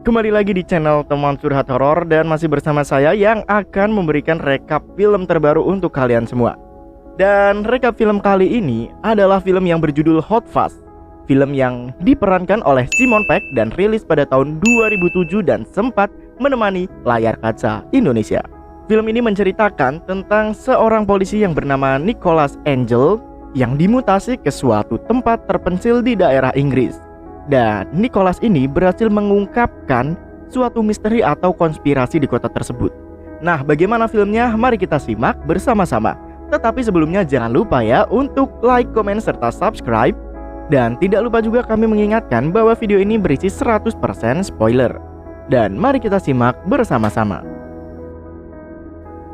Kembali lagi di channel Teman Curhat Horor dan masih bersama saya yang akan memberikan rekap film terbaru untuk kalian semua. Dan rekap film kali ini adalah film yang berjudul Hot Fuzz. Film yang diperankan oleh Simon Pegg dan rilis pada tahun 2007 dan sempat menemani layar kaca Indonesia. Film ini menceritakan tentang seorang polisi yang bernama Nicholas Angel yang dimutasi ke suatu tempat terpencil di daerah Inggris. Dan Nicholas ini berhasil mengungkapkan suatu misteri atau konspirasi di kota tersebut. Nah, bagaimana filmnya? Mari kita simak bersama-sama. Tetapi sebelumnya jangan lupa ya untuk like, komen, serta subscribe. Dan tidak lupa juga kami mengingatkan bahwa video ini berisi 100% spoiler. Dan mari kita simak bersama-sama.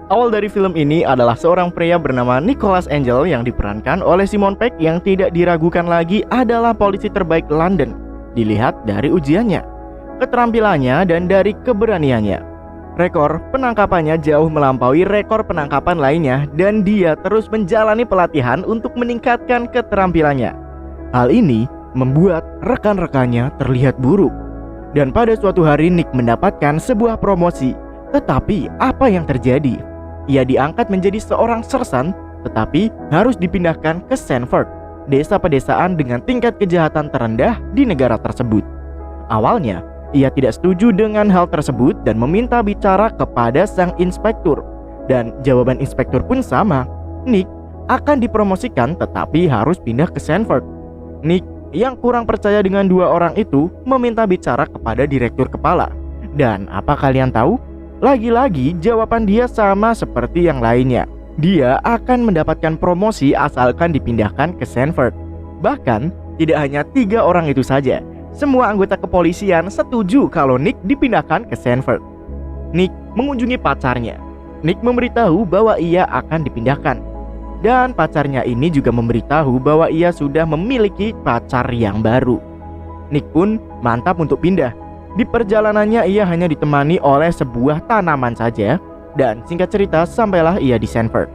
Awal dari film ini adalah seorang pria bernama Nicholas Angel yang diperankan oleh Simon Pegg yang tidak diragukan lagi adalah polisi terbaik London. Dilihat dari ujiannya, keterampilannya, dan dari keberaniannya. Rekor penangkapannya jauh melampaui rekor penangkapan lainnya dan dia terus menjalani pelatihan untuk meningkatkan keterampilannya. Hal ini membuat rekan-rekannya terlihat buruk. Dan pada suatu hari Nick mendapatkan sebuah promosi. Tetapi apa yang terjadi? Ia diangkat menjadi seorang sersan, tetapi harus dipindahkan ke Sanford, desa pedesaan dengan tingkat kejahatan terendah di negara tersebut. Awalnya, ia tidak setuju dengan hal tersebut dan meminta bicara kepada sang inspektur. Dan jawaban inspektur pun sama, Nick akan dipromosikan tetapi harus pindah ke Sanford. Nick yang kurang percaya dengan dua orang itu meminta bicara kepada direktur kepala. Dan apa kalian tahu? Lagi-lagi jawaban dia sama seperti yang lainnya. Dia akan mendapatkan promosi asalkan dipindahkan ke Sanford. Bahkan tidak hanya 3 orang itu saja. Semua anggota kepolisian setuju kalau Nick dipindahkan ke Sanford. Nick mengunjungi pacarnya. Nick memberitahu bahwa ia akan dipindahkan. Dan pacarnya ini juga memberitahu bahwa ia sudah memiliki pacar yang baru. Nick pun mantap untuk pindah. Di perjalanannya ia hanya ditemani oleh sebuah tanaman saja. Dan singkat cerita sampailah ia di Sanford.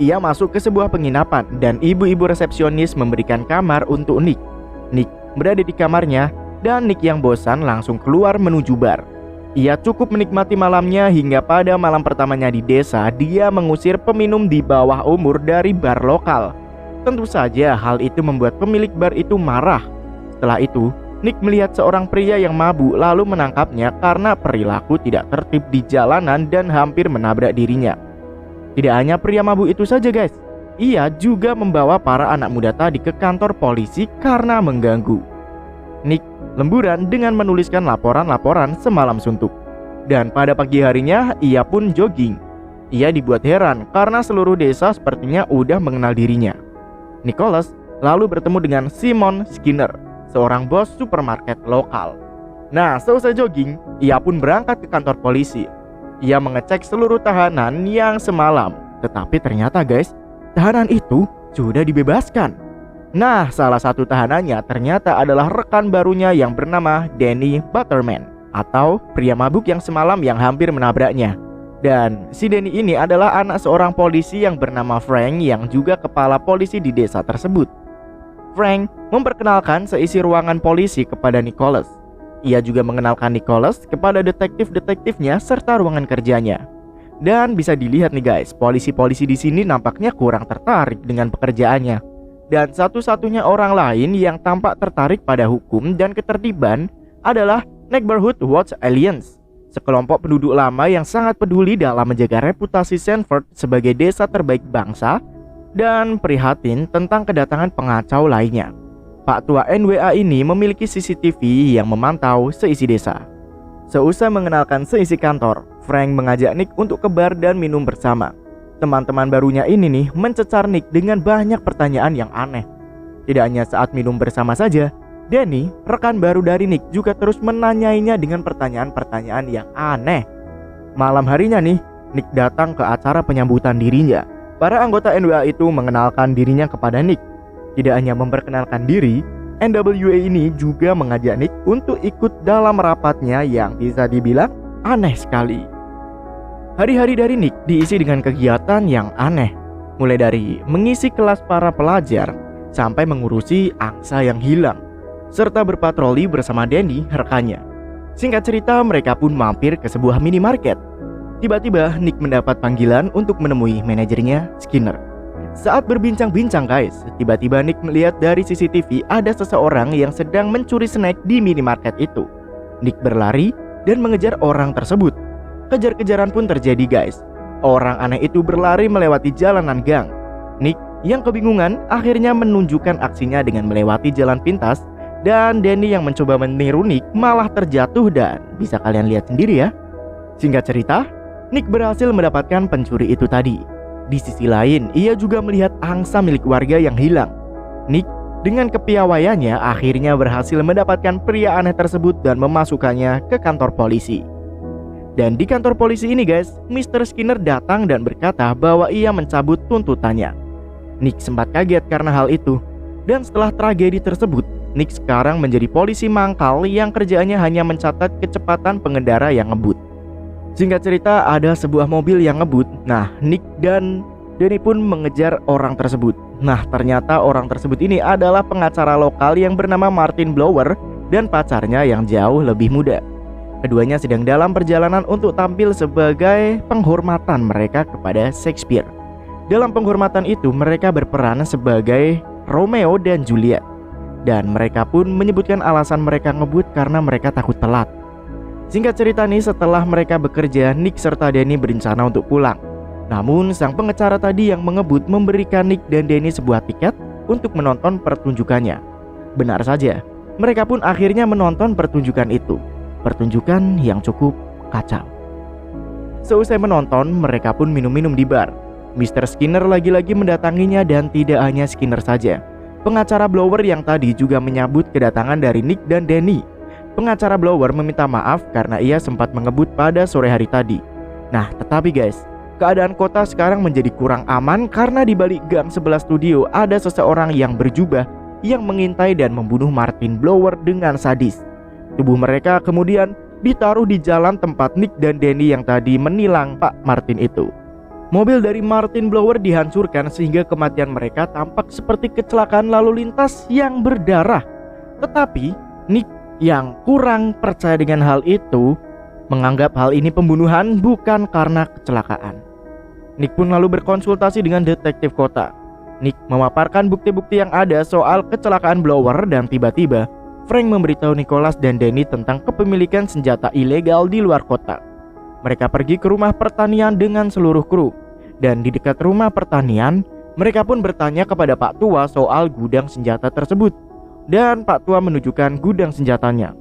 Ia masuk ke sebuah penginapan dan ibu-ibu resepsionis memberikan kamar untuk Nick. Nick berada di kamarnya dan Nick yang bosan langsung keluar menuju bar. Ia cukup menikmati malamnya hingga pada malam pertamanya di desa dia mengusir peminum di bawah umur dari bar lokal. Tentu saja hal itu membuat pemilik bar itu marah. Setelah itu Nick melihat seorang pria yang mabuk lalu menangkapnya karena perilaku tidak tertib di jalanan dan hampir menabrak dirinya. Tidak hanya pria mabuk itu saja guys, ia juga membawa para anak muda tadi ke kantor polisi karena mengganggu. Nick lemburan dengan menuliskan laporan-laporan semalam suntuk. Dan pada pagi harinya ia pun jogging. Ia dibuat heran karena seluruh desa sepertinya udah mengenal dirinya. Nicholas lalu bertemu dengan Simon Skinner, seorang bos supermarket lokal. Nah, selesai jogging, ia pun berangkat ke kantor polisi. Ia mengecek seluruh tahanan yang semalam. Tetapi ternyata guys, tahanan itu sudah dibebaskan. Nah, salah satu tahanannya ternyata adalah rekan barunya yang bernama Danny Butterman, atau pria mabuk yang semalam yang hampir menabraknya. Dan si Danny ini adalah anak seorang polisi yang bernama Frank yang juga kepala polisi di desa tersebut. Frank memperkenalkan seisi ruangan polisi kepada Nicholas. Ia juga mengenalkan Nicholas kepada detektif-detektifnya serta ruangan kerjanya. Dan bisa dilihat nih guys, polisi-polisi di sini nampaknya kurang tertarik dengan pekerjaannya. Dan satu-satunya orang lain yang tampak tertarik pada hukum dan ketertiban adalah Neighborhood Watch Alliance, sekelompok penduduk lama yang sangat peduli dalam menjaga reputasi Sanford sebagai desa terbaik bangsa dan prihatin tentang kedatangan pengacau lainnya. Pak Tua NWA ini memiliki CCTV yang memantau seisi desa. Seusai mengenalkan seisi kantor, Frank mengajak Nick untuk ke bar dan minum bersama. Teman-teman barunya ini nih mencecar Nick dengan banyak pertanyaan yang aneh. Tidak hanya saat minum bersama saja, Danny, rekan baru dari Nick, juga terus menanyainya dengan pertanyaan-pertanyaan yang aneh. Malam harinya nih, Nick datang ke acara penyambutan dirinya. Para anggota NWA itu mengenalkan dirinya kepada Nick. Tidak hanya memperkenalkan diri, NWA ini juga mengajak Nick untuk ikut dalam rapatnya yang bisa dibilang aneh sekali. Hari-hari dari Nick diisi dengan kegiatan yang aneh. Mulai dari mengisi kelas para pelajar sampai mengurusi angsa yang hilang, serta berpatroli bersama Danny rekannya. Singkat cerita, mereka pun mampir ke sebuah minimarket. Tiba-tiba Nick mendapat panggilan untuk menemui manajernya, Skinner. Saat berbincang-bincang guys, tiba-tiba Nick melihat dari CCTV ada seseorang yang sedang mencuri snack di minimarket itu. Nick berlari dan mengejar orang tersebut. Kejar-kejaran pun terjadi guys. Orang aneh itu berlari melewati jalanan gang. Nick yang kebingungan akhirnya menunjukkan aksinya dengan melewati jalan pintas. Dan Danny yang mencoba meniru Nick malah terjatuh dan bisa kalian lihat sendiri ya. Singkat cerita, Nick berhasil mendapatkan pencuri itu tadi. Di sisi lain, ia juga melihat angsa milik warga yang hilang. Nick dengan kepiawaiannya akhirnya berhasil mendapatkan pria aneh tersebut dan memasukkannya ke kantor polisi. Dan di kantor polisi ini guys, Mr. Skinner datang dan berkata bahwa ia mencabut tuntutannya. Nick sempat kaget karena hal itu. Dan setelah tragedi tersebut, Nick sekarang menjadi polisi mangkal yang kerjaannya hanya mencatat kecepatan pengendara yang ngebut. Singkat cerita, ada sebuah mobil yang ngebut. Nah, Nick dan Danny pun mengejar orang tersebut. Nah, ternyata orang tersebut ini adalah pengacara lokal yang bernama Martin Blower dan pacarnya yang jauh lebih muda. Keduanya sedang dalam perjalanan untuk tampil sebagai penghormatan mereka kepada Shakespeare. Dalam penghormatan itu, mereka berperan sebagai Romeo dan Juliet. Dan mereka pun menyebutkan alasan mereka ngebut karena mereka takut telat. Singkat cerita nih, setelah mereka bekerja, Nick serta Danny berencana untuk pulang. Namun sang pengacara tadi yang mengebut memberikan Nick dan Danny sebuah tiket untuk menonton pertunjukannya. Benar saja, mereka pun akhirnya menonton pertunjukan itu. Pertunjukan yang cukup kacau. Seusai menonton, mereka pun minum-minum di bar. Mr. Skinner lagi-lagi mendatanginya dan tidak hanya Skinner saja. Pengacara Blower yang tadi juga menyambut kedatangan dari Nick dan Danny. Pengacara Blower meminta maaf karena ia sempat mengebut pada sore hari tadi. Nah, tetapi guys, keadaan kota sekarang menjadi kurang aman karena di balik gang sebelah studio ada seseorang yang berjubah yang mengintai dan membunuh Martin Blower dengan sadis. Tubuh mereka kemudian ditaruh di jalan tempat Nick dan Danny yang tadi menilang Pak Martin itu. Mobil dari Martin Blower dihancurkan sehingga kematian mereka tampak seperti kecelakaan lalu lintas yang berdarah. Tetapi Nick yang kurang percaya dengan hal itu menganggap hal ini pembunuhan bukan karena kecelakaan. Nick pun lalu berkonsultasi dengan detektif kota. Nick memaparkan bukti-bukti yang ada soal kecelakaan Blower dan tiba-tiba Frank memberitahu Nicholas dan Danny tentang kepemilikan senjata ilegal di luar kota. Mereka pergi ke rumah pertanian dengan seluruh kru. Dan di dekat rumah pertanian, mereka pun bertanya kepada Pak Tua soal gudang senjata tersebut. Dan Pak Tua menunjukkan gudang senjatanya.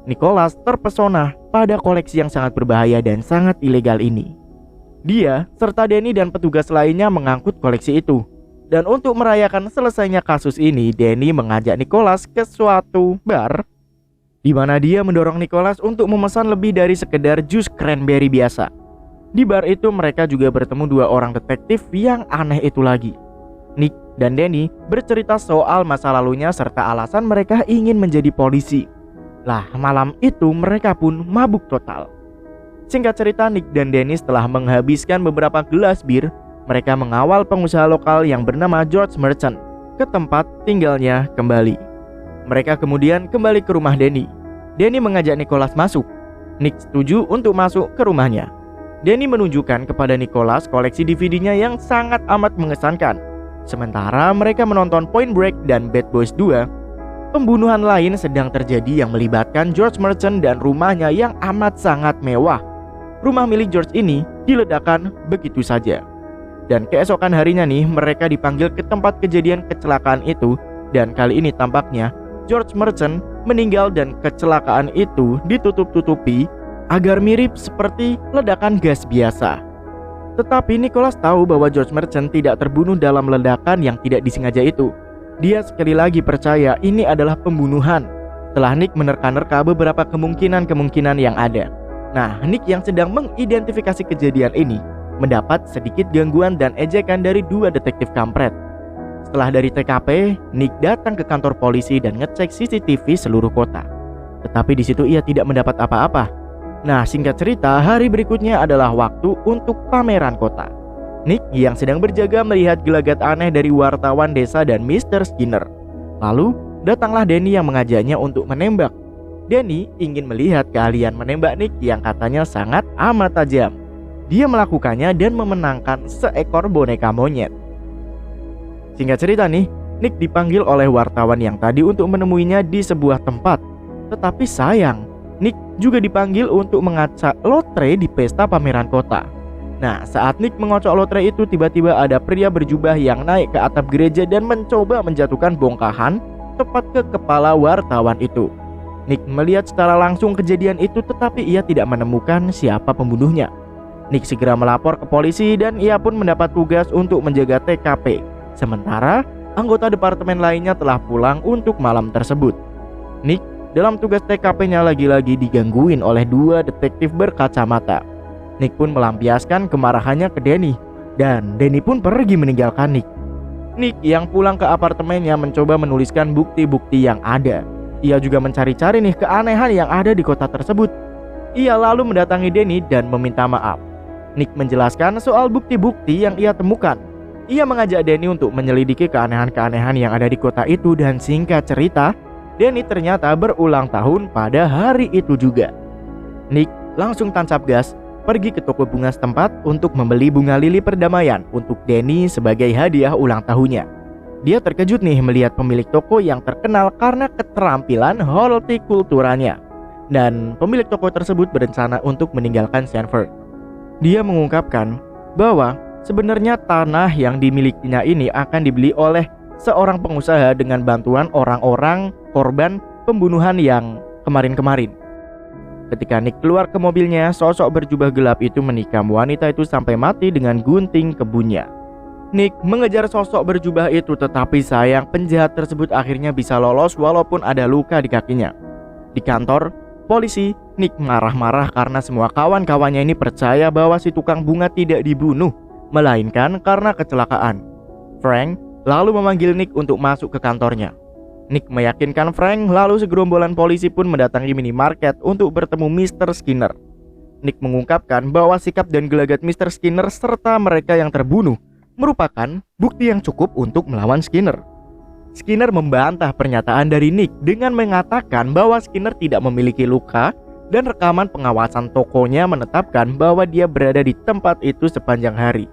Nicholas terpesona pada koleksi yang sangat berbahaya dan sangat ilegal ini. Dia serta Danny dan petugas lainnya mengangkut koleksi itu. Dan untuk merayakan selesainya kasus ini, Danny mengajak Nicholas ke suatu bar di mana dia mendorong Nicholas untuk memesan lebih dari sekedar jus cranberry biasa. Di bar itu mereka juga bertemu dua orang detektif yang aneh itu lagi. Nick dan Danny bercerita soal masa lalunya serta alasan mereka ingin menjadi polisi. Lah, malam itu mereka pun mabuk total. Singkat cerita, Nick dan Danny setelah menghabiskan beberapa gelas bir, mereka mengawal pengusaha lokal yang bernama George Merchant ke tempat tinggalnya kembali. Mereka kemudian kembali ke rumah Danny. Danny mengajak Nicholas masuk. Nick setuju untuk masuk ke rumahnya. Danny menunjukkan kepada Nicholas koleksi DVD-nya yang sangat amat mengesankan. Sementara mereka menonton Point Break dan Bad Boys 2, pembunuhan lain sedang terjadi yang melibatkan George Merchant dan rumahnya yang amat sangat mewah. Rumah milik George ini diledakkan begitu saja. Dan keesokan harinya nih, mereka dipanggil ke tempat kejadian kecelakaan itu. Dan kali ini tampaknya George Merchant meninggal dan kecelakaan itu ditutup-tutupi agar mirip seperti ledakan gas biasa. Tetapi Nicholas tahu bahwa George Merchant tidak terbunuh dalam ledakan yang tidak disengaja itu. Dia sekali lagi percaya ini adalah pembunuhan. Setelah Nick menerka-nerka beberapa kemungkinan yang ada. Nah, Nick yang sedang mengidentifikasi kejadian ini mendapat sedikit gangguan dan ejekan dari dua detektif kampret. Setelah dari TKP, Nick datang ke kantor polisi dan ngecek CCTV seluruh kota. Tetapi di situ ia tidak mendapat apa-apa. Nah, singkat cerita, hari berikutnya adalah waktu untuk pameran kota. Nick yang sedang berjaga melihat gelagat aneh dari wartawan desa dan Mr. Skinner. Lalu, datanglah Danny yang mengajaknya untuk menembak. Danny ingin melihat keahlian menembak Nick yang katanya sangat amat tajam. Dia melakukannya dan memenangkan seekor boneka monyet. Singkat cerita nih, Nick dipanggil oleh wartawan yang tadi untuk menemuinya di sebuah tempat. Tetapi sayang, Nick juga dipanggil untuk mengacak lotre di pesta pameran kota. Nah, saat Nick mengocok lotre itu, tiba-tiba ada pria berjubah yang naik ke atap gereja dan mencoba menjatuhkan bongkahan tepat ke kepala wartawan itu. Nick melihat secara langsung kejadian itu, tetapi ia tidak menemukan siapa pembunuhnya. Nick segera melapor ke polisi dan ia pun mendapat tugas untuk menjaga TKP. Sementara anggota departemen lainnya telah pulang untuk malam tersebut. Nick dalam tugas TKP-nya lagi-lagi digangguin oleh 2 detektif berkacamata. Nick pun melampiaskan kemarahannya ke Danny, dan Danny pun pergi meninggalkan Nick. Nick yang pulang ke apartemennya mencoba menuliskan bukti-bukti yang ada. Ia juga mencari-cari nih keanehan yang ada di kota tersebut. Ia lalu mendatangi Danny dan meminta maaf. Nick menjelaskan soal bukti-bukti yang ia temukan. Ia mengajak Danny untuk menyelidiki keanehan-keanehan yang ada di kota itu, dan singkat cerita, Danny ternyata berulang tahun pada hari itu juga. Nick langsung tancap gas pergi ke toko bunga setempat untuk membeli bunga lili perdamaian untuk Danny sebagai hadiah ulang tahunnya. Dia terkejut nih melihat pemilik toko yang terkenal karena keterampilan hortikulturanya. Dan pemilik toko tersebut berencana untuk meninggalkan Sanford. Dia mengungkapkan bahwa sebenarnya tanah yang dimilikinya ini akan dibeli oleh seorang pengusaha dengan bantuan orang-orang korban pembunuhan yang kemarin-kemarin. Ketika Nick keluar ke mobilnya, sosok berjubah gelap itu menikam wanita itu sampai mati dengan gunting kebunnya. Nick mengejar sosok berjubah itu, tetapi sayang penjahat tersebut akhirnya bisa lolos walaupun ada luka di kakinya. Di kantor polisi, Nick marah-marah karena semua kawan-kawannya ini percaya bahwa si tukang bunga tidak dibunuh, melainkan karena kecelakaan. Frank lalu memanggil Nick untuk masuk ke kantornya. Nick meyakinkan Frank, lalu segerombolan polisi pun mendatangi minimarket untuk bertemu Mr. Skinner. Nick mengungkapkan bahwa sikap dan gelagat Mr. Skinner serta mereka yang terbunuh merupakan bukti yang cukup untuk melawan Skinner. Skinner membantah pernyataan dari Nick dengan mengatakan bahwa Skinner tidak memiliki luka dan rekaman pengawasan tokonya menetapkan bahwa dia berada di tempat itu sepanjang hari.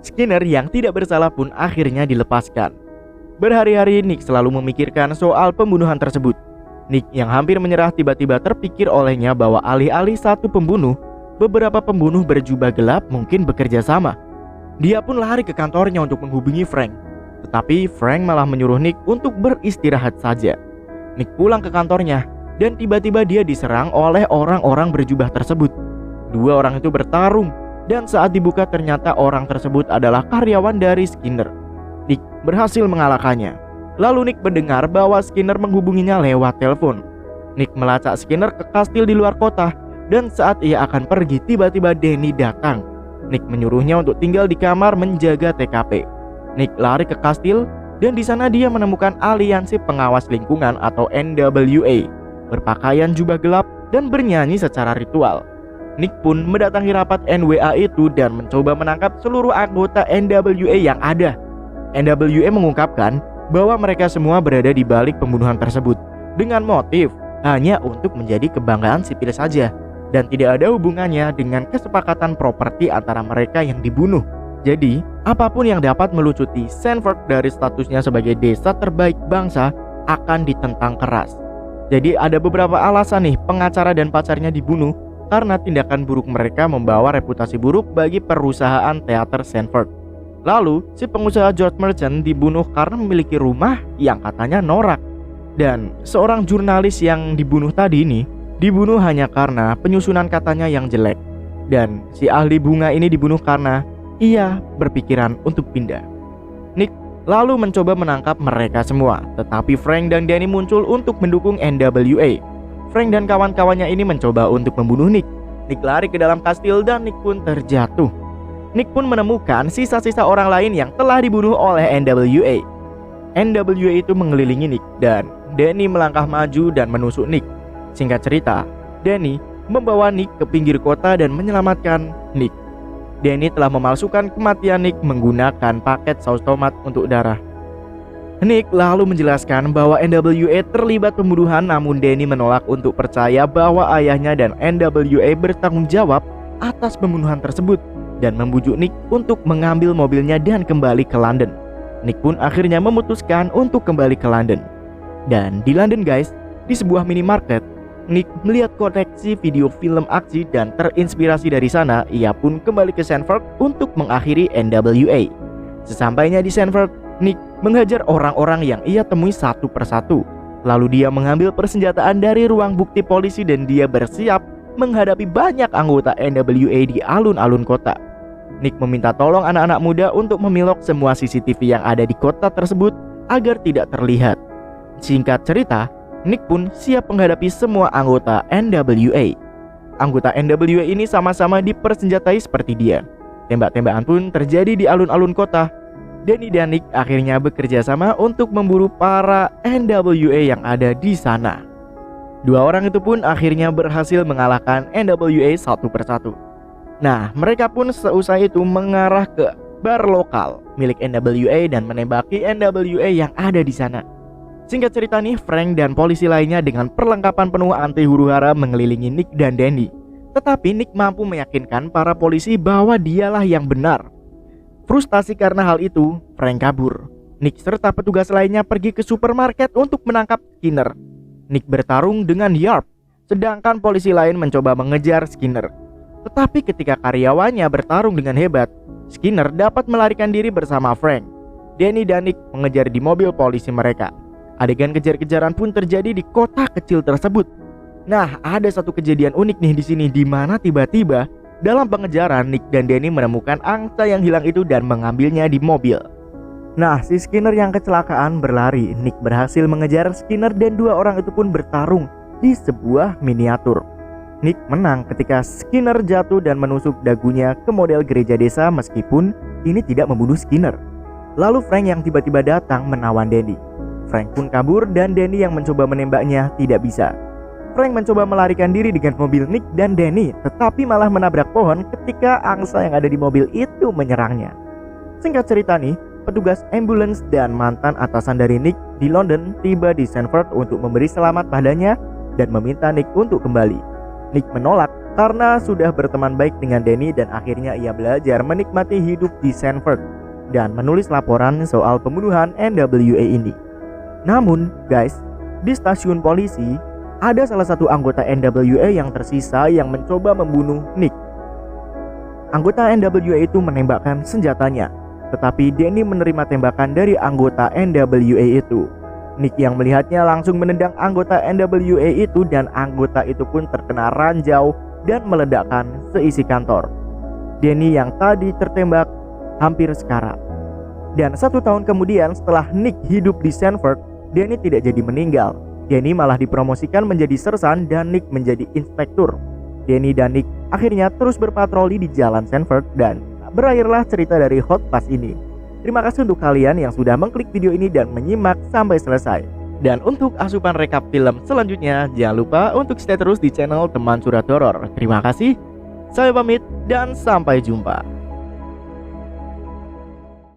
Skinner yang tidak bersalah pun akhirnya dilepaskan. Berhari-hari Nick selalu memikirkan soal pembunuhan tersebut. Nick yang hampir menyerah tiba-tiba terpikir olehnya bahwa alih-alih satu pembunuh, beberapa pembunuh berjubah gelap mungkin bekerja sama. Dia pun lari ke kantornya untuk menghubungi Frank. Tetapi Frank malah menyuruh Nick untuk beristirahat saja. Nick pulang ke kantornya dan tiba-tiba dia diserang oleh orang-orang berjubah tersebut. 2 orang itu bertarung dan saat dibuka ternyata orang tersebut adalah karyawan dari Skinner. Nick berhasil mengalahkannya. Lalu Nick mendengar bahwa Skinner menghubunginya lewat telepon. Nick melacak Skinner ke kastil di luar kota dan saat ia akan pergi tiba-tiba Danny datang. Nick menyuruhnya untuk tinggal di kamar menjaga TKP. Nick lari ke kastil dan di sana dia menemukan aliansi pengawas lingkungan atau NWA, berpakaian jubah gelap dan bernyanyi secara ritual. Nick pun mendatangi rapat NWA itu dan mencoba menangkap seluruh anggota NWA yang ada. NWA mengungkapkan bahwa mereka semua berada di balik pembunuhan tersebut dengan motif hanya untuk menjadi kebanggaan sipil saja dan tidak ada hubungannya dengan kesepakatan properti antara mereka yang dibunuh. Jadi, apapun yang dapat melucuti Sanford dari statusnya sebagai desa terbaik bangsa akan ditentang keras. Jadi ada beberapa alasan nih pengacara dan pacarnya dibunuh karena tindakan buruk mereka membawa reputasi buruk bagi perusahaan teater Sanford. Lalu, si pengusaha George Merchant dibunuh karena memiliki rumah yang katanya norak. Dan seorang jurnalis yang dibunuh tadi ini dibunuh hanya karena penyusunan katanya yang jelek. Dan si ahli bunga ini dibunuh karena ia berpikiran untuk pindah. Nick lalu mencoba menangkap mereka semua, tetapi Frank dan Danny muncul untuk mendukung NWA. Frank dan kawan-kawannya ini mencoba untuk membunuh Nick. Nick lari ke dalam kastil dan Nick pun terjatuh. Nick pun menemukan sisa-sisa orang lain yang telah dibunuh oleh NWA. NWA itu mengelilingi Nick dan Danny melangkah maju dan menusuk Nick. Singkat cerita, Danny membawa Nick ke pinggir kota dan menyelamatkan Nick. Danny telah memalsukan kematian Nick menggunakan paket saus tomat untuk darah. Nick lalu menjelaskan bahwa NWA terlibat pembunuhan, namun Danny menolak untuk percaya bahwa ayahnya dan NWA bertanggung jawab atas pembunuhan tersebut dan membujuk Nick untuk mengambil mobilnya dan kembali ke London. Nick pun akhirnya memutuskan untuk kembali ke London. Dan di London guys, di sebuah minimarket, Nick melihat koleksi video film aksi dan terinspirasi dari sana. Ia pun kembali ke Sanford untuk mengakhiri NWA. Sesampainya di Sanford, Nick menghajar orang-orang yang ia temui satu persatu. Lalu dia mengambil persenjataan dari ruang bukti polisi dan dia bersiap menghadapi banyak anggota NWA di alun-alun kota. Nick meminta tolong anak-anak muda untuk memilok semua CCTV yang ada di kota tersebut agar tidak terlihat. Singkat cerita, Nick pun siap menghadapi semua anggota NWA. Anggota NWA ini sama-sama dipersenjatai seperti dia. Tembak-tembakan pun terjadi di alun-alun kota. Danny dan Nick akhirnya bekerja sama untuk memburu para NWA yang ada di sana. Dua orang itu pun akhirnya berhasil mengalahkan NWA satu persatu. Nah, mereka pun seusai itu mengarah ke bar lokal milik NWA dan menembaki NWA yang ada di sana. Singkat cerita nih, Frank dan polisi lainnya dengan perlengkapan penuh anti huru-hara mengelilingi Nick dan Danny. Tetapi Nick mampu meyakinkan para polisi bahwa dialah yang benar. Frustasi karena hal itu, Frank kabur. Nick serta petugas lainnya pergi ke supermarket untuk menangkap Skinner. Nick bertarung dengan Yarp, sedangkan polisi lain mencoba mengejar Skinner. Tetapi ketika karyawannya bertarung dengan hebat, Skinner dapat melarikan diri bersama Frank. Danny dan Nick mengejar di mobil polisi mereka. Adegan kejar-kejaran pun terjadi di kota kecil tersebut. Nah, ada satu kejadian unik nih di sini, di mana tiba-tiba dalam pengejaran Nick dan Danny menemukan angsa yang hilang itu dan mengambilnya di mobil. Nah, si Skinner yang kecelakaan berlari. Nick berhasil mengejar Skinner dan dua orang itu pun bertarung di sebuah miniatur. Nick menang ketika Skinner jatuh dan menusuk dagunya ke model gereja desa meskipun ini tidak membunuh Skinner. Lalu Frank yang tiba-tiba datang menawan Danny. Frank pun kabur dan Danny yang mencoba menembaknya tidak bisa. Frank mencoba melarikan diri dengan mobil Nick dan Danny, tetapi malah menabrak pohon ketika angsa yang ada di mobil itu menyerangnya. Singkat cerita nih, petugas ambulans dan mantan atasan dari Nick di London tiba di Sanford untuk memberi selamat padanya dan meminta Nick untuk kembali. Nick menolak karena sudah berteman baik dengan Danny dan akhirnya ia belajar menikmati hidup di Sanford dan menulis laporan soal pembunuhan NWA ini. Namun guys, di stasiun polisi ada salah satu anggota NWA yang tersisa yang mencoba membunuh Nick. Anggota NWA itu menembakkan senjatanya, tetapi Danny menerima tembakan dari anggota NWA itu. Nick yang melihatnya langsung menendang anggota NWA itu dan anggota itu pun terkena ranjau dan meledakkan seisi kantor. Danny yang tadi tertembak hampir sekarat. Dan 1 tahun kemudian setelah Nick hidup di Sanford, Danny tidak jadi meninggal. Danny malah dipromosikan menjadi sersan dan Nick menjadi inspektur. Danny dan Nick akhirnya terus berpatroli di jalan Sanford dan berakhirlah cerita dari Hot Fuzz ini. Terima kasih untuk kalian yang sudah mengklik video ini dan menyimak sampai selesai. Dan untuk asupan rekap film selanjutnya, jangan lupa untuk stay terus di channel Teman Surat Horor. Terima kasih, saya pamit dan sampai jumpa.